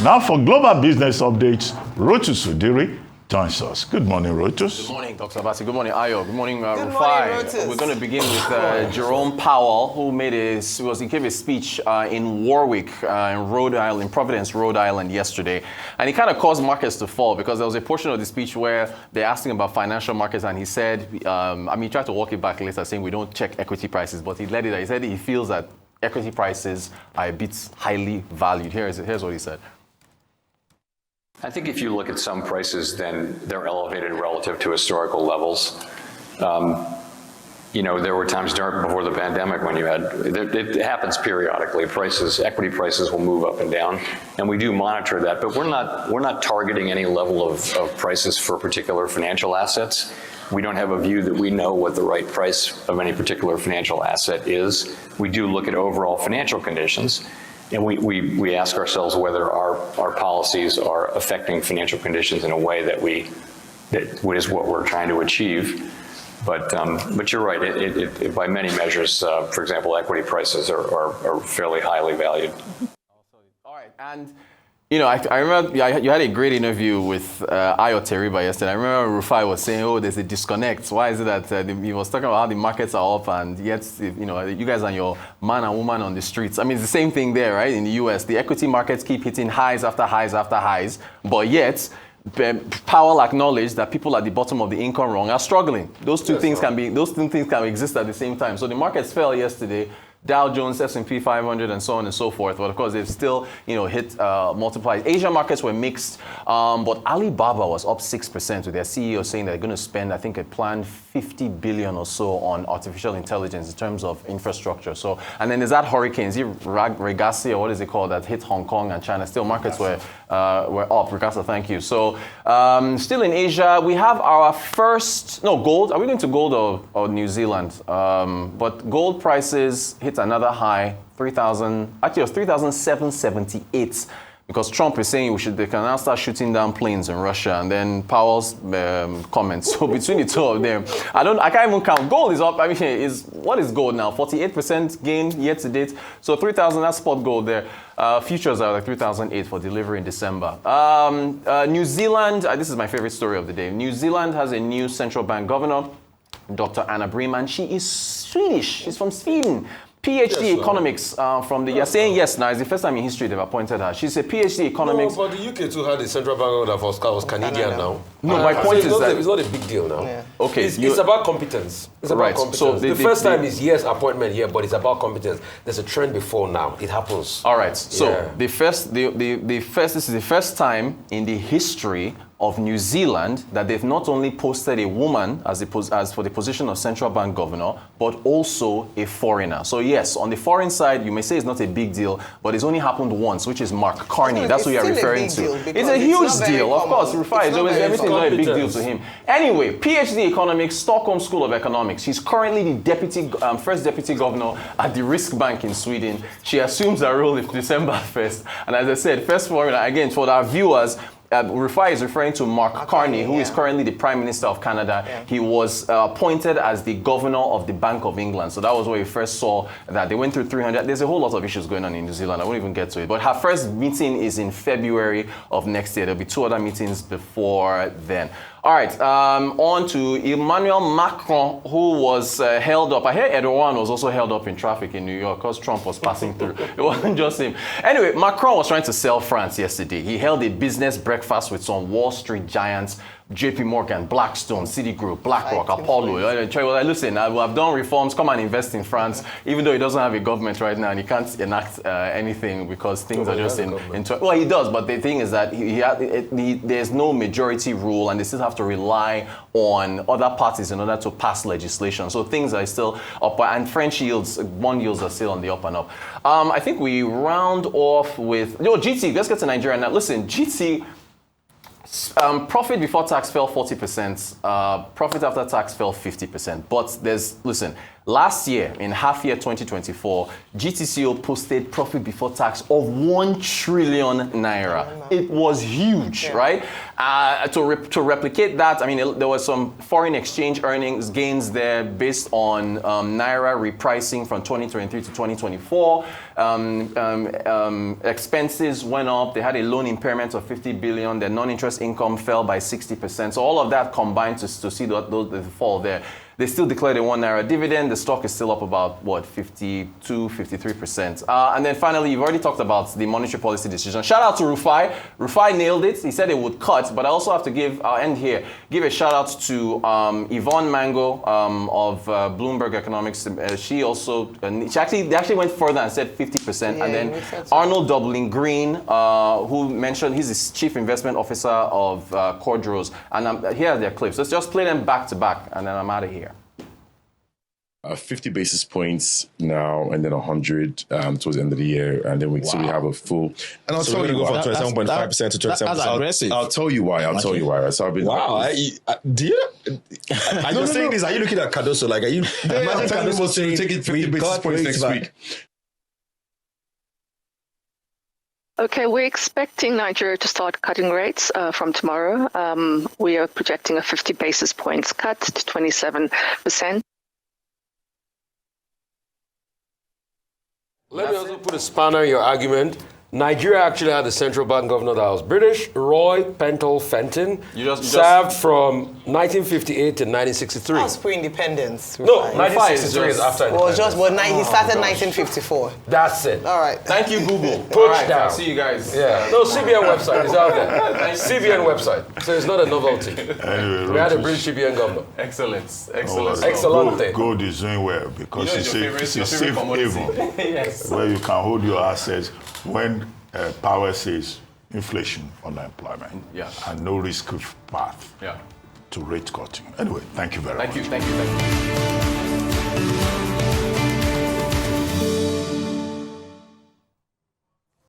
Now for global business updates, Rotus Oddiri joins us. Good morning, Rotus. Good morning, Dr. Abasi. Good morning, Ayo. Good morning, Good Rufai. morning, Rotus. We're going to begin with Jerome Powell, who he gave a speech in Warwick, in Rhode Island, in Providence, Rhode Island yesterday. And he kind of caused markets to fall because there was a portion of the speech where they're asking about financial markets, and he said, he tried to walk it back later, saying we don't check equity prices, but he let it out. He said he feels that equity prices are a bit highly valued. Here's what he said. I think if you look at some prices, then they're elevated relative to historical levels. There were times before the pandemic when it happens periodically. Equity prices will move up and down, and we do monitor that. But we're not targeting any level of prices for particular financial assets. We don't have a view that we know what the right price of any particular financial asset is. We do look at overall financial conditions. And we ask ourselves whether our policies are affecting financial conditions in a way that is what we're trying to achieve. But you're right. It by many measures, for example, equity prices are fairly highly valued. All right, and I remember you had a great interview with Ayo Teriba yesterday. I remember Rufai was saying, "Oh, there's a disconnect. Why is it that he was talking about how the markets are up, and yet you guys are your man and woman on the streets? I mean, it's the same thing there, right? In the U.S., the equity markets keep hitting highs after highs after highs, but yet Powell acknowledged that people at the bottom of the income rung are struggling. Those two things can exist at the same time. So the markets fell yesterday. Dow Jones, S&P 500, and so on and so forth. But of course, they've still, hit multipliers. Asian markets were mixed, but Alibaba was up 6% with their CEO saying they're going to spend, I think, a planned $50 billion or so on artificial intelligence in terms of infrastructure. So, and then there's that hurricane, Regasi, or what is it called, that hit Hong Kong and China. Still, markets were up. Regasa, thank you. So, still in Asia, we have our gold. Are we going to gold or New Zealand? But gold prices hit another high, 3,000. Actually, it was 3,778 because Trump is saying they can now start shooting down planes in Russia, and then Powell's comments. So between the two of them, I can't even count. Gold is up. I mean, what is gold now? 48% gain year to date. So 3,000. That's spot gold there. Futures are like 3,008 for delivery in December. New Zealand. This is my favorite story of the day. New Zealand has a new central bank governor, Dr. Anna Breman. She is Swedish. She's from Sweden. PhD economics from the... You're saying yes now. It's the first time in history they've appointed her. She's a PhD economics. No, but the UK too had a central bank that was Canadian now. No, my point is that... It's not a big deal now. Yeah. Okay. It's about competence. It's about competence. So the first time is yes, appointment, yeah, but it's about competence. There's a trend before now. It happens. All right. So this is the first time in the history of New Zealand that they've not only posted a woman as for the position of central bank governor, but also a foreigner. So yes, on the foreign side, you may say it's not a big deal, but it's only happened once, which is Mark Carney. That's what you're referring to. It's a huge deal, of course. Everything's not a big deal to him. Anyway, PhD economics, Stockholm School of Economics. She's currently the first deputy governor at the Risk Bank in Sweden. She assumes her role December 1st. And as I said, first foreigner, again, for our viewers, Rufai is referring to Mark Carney, who is currently the Prime Minister of Canada. Yeah. He was appointed as the Governor of the Bank of England. So that was where we first saw that they went through 300. There's a whole lot of issues going on in New Zealand. I won't even get to it. But her first meeting is in February of next year. There'll be 2 other meetings before then. All right, on to Emmanuel Macron, who was held up. I hear Erdogan was also held up in traffic in New York because Trump was passing through. It wasn't just him. Anyway, Macron was trying to sell France yesterday. He held a business breakfast with some Wall Street giants, JP Morgan, Blackstone, Citigroup, BlackRock, Apollo. Listen, I've done reforms. Come and invest in France, even though he doesn't have a government right now and he can't enact anything because things are just in. Well, he does, but the thing is that there's no majority rule, and they still have to rely on other parties in order to pass legislation. So things are still up, and French bond yields are still on the up and up. I think we round off with GT. Let's get to Nigeria now. Listen, GT. Profit before tax fell 40%. Profit after tax fell 50%. But Last year, in half year 2024, GTCO posted profit before tax of 1 trillion naira. It was huge, right? To replicate that, I mean, there was some foreign exchange earnings gains there based on naira repricing from 2023 to 2024. Expenses went up. They had a loan impairment of 50 billion. Their non-interest income fell by 60%. So all of that combined to see the fall there. They still declared a 1 naira dividend. The stock is still up about, 52, 53%. And then finally, you've already talked about the monetary policy decision. Shout out to Rufai. Rufai nailed it. He said it would cut, but I also have to I'll end here, give a shout out to Yvonne Mango of Bloomberg Economics. They actually went further and said 50%. And then Arnold Dublin Green, who mentioned he's the Chief Investment Officer of Cordros. And here are their clips. Let's just play them back to back, and then I'm out of here. 50 basis points now, and then 100 towards the end of the year, and then we have a full. And I'll tell you why. From 27.5% to 27%. That's aggressive. I'll tell you why. I'll tell you why. So I've been. Wow. Are you saying this? Are you looking at Cardoso? Like, are you? I'm telling you, to take it 50 basis points next week. Okay, we're expecting Nigeria to start cutting rates from tomorrow. We are projecting a 50 basis points cut to 27%. Let me also put a spanner in your argument. Nigeria actually had a central bank governor that was British, Roy Pentel Fenton, served from 1958 to 1963. That's pre-independence. No, 1963 is after independence. He started 1954. That's it. All right. Thank you, Google. Push down. See you guys. Yeah. No, CBN website is out there. CBN website. So it's not a novelty. Anyway, we had a British CBN governor. Excellent. Excellent. Gold is doing well because it's a safe haven yes. where you can hold your assets when Powell says inflation, unemployment, and no risk of path to rate cutting. Anyway, thank you very much. Thank you.